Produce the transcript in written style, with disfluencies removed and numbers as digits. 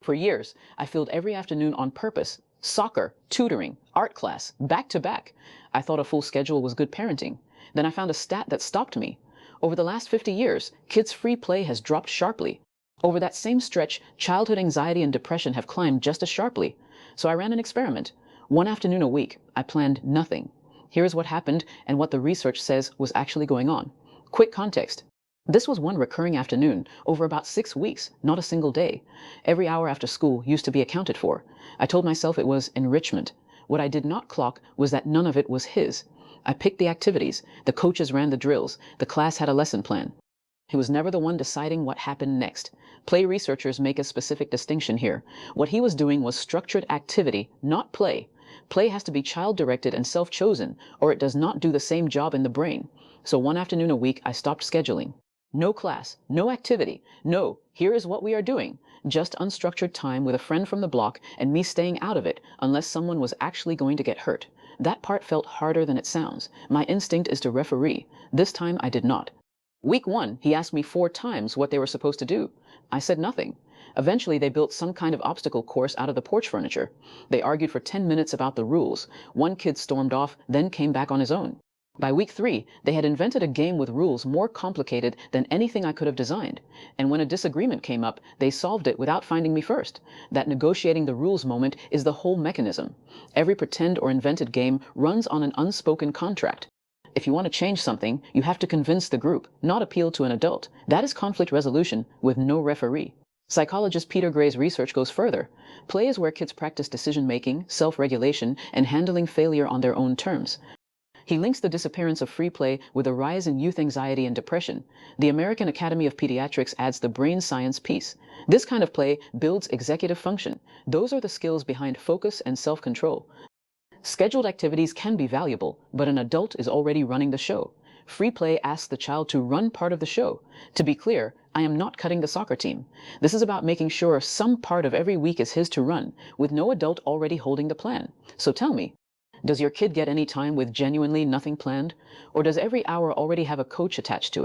For years, I filled every afternoon on purpose. Soccer, tutoring, art class, back to back. I thought a full schedule was good parenting. Then I found a stat that stopped me. Over the last 50 years, kids' free play has dropped sharply. Over that same stretch, childhood anxiety and depression have climbed just as sharply. So I ran an experiment. One afternoon a week, I planned nothing. Here's what happened and what the research says was actually going on. Quick context. This was one recurring afternoon over about 6 weeks, not a single day. Every hour after school used to be accounted for. I told myself it was enrichment. What I did not clock was that none of it was his. I picked the activities, the coaches ran the drills, the class had a lesson plan. He was never the one deciding what happened next. Play researchers make a specific distinction here. What he was doing was structured activity, not play. Play has to be child-directed and self-chosen, or it does not do the same job in the brain. So one afternoon a week, I stopped scheduling. No class, no activity, no, here is what we are doing. Just unstructured time with a friend from the block and me staying out of it unless someone was actually going to get hurt. That part felt harder than it sounds. My instinct is to referee. This time I did not. Week 1, he asked me 4 times what they were supposed to do. I said nothing. Eventually, they built some kind of obstacle course out of the porch furniture. They argued for 10 minutes about the rules. One kid stormed off, then came back on his own. By week 3, they had invented a game with rules more complicated than anything I could have designed. And when a disagreement came up, they solved it without finding me first. That negotiating the rules moment is the whole mechanism. Every pretend or invented game runs on an unspoken contract. If you want to change something, you have to convince the group, not appeal to an adult. That is conflict resolution with no referee. Psychologist Peter Gray's research goes further. Play is where kids practice decision-making, self-regulation, and handling failure on their own terms. He links the disappearance of free play with a rise in youth anxiety and depression. The American Academy of Pediatrics adds the brain science piece. This kind of play builds executive function. Those are the skills behind focus and self-control. Scheduled activities can be valuable, but an adult is already running the show. Free play asks the child to run part of the show. To be clear, I am not cutting the soccer team. This is about making sure some part of every week is his to run, with no adult already holding the plan. So tell me, does your kid get any time with genuinely nothing planned? Or does every hour already have a coach attached to it?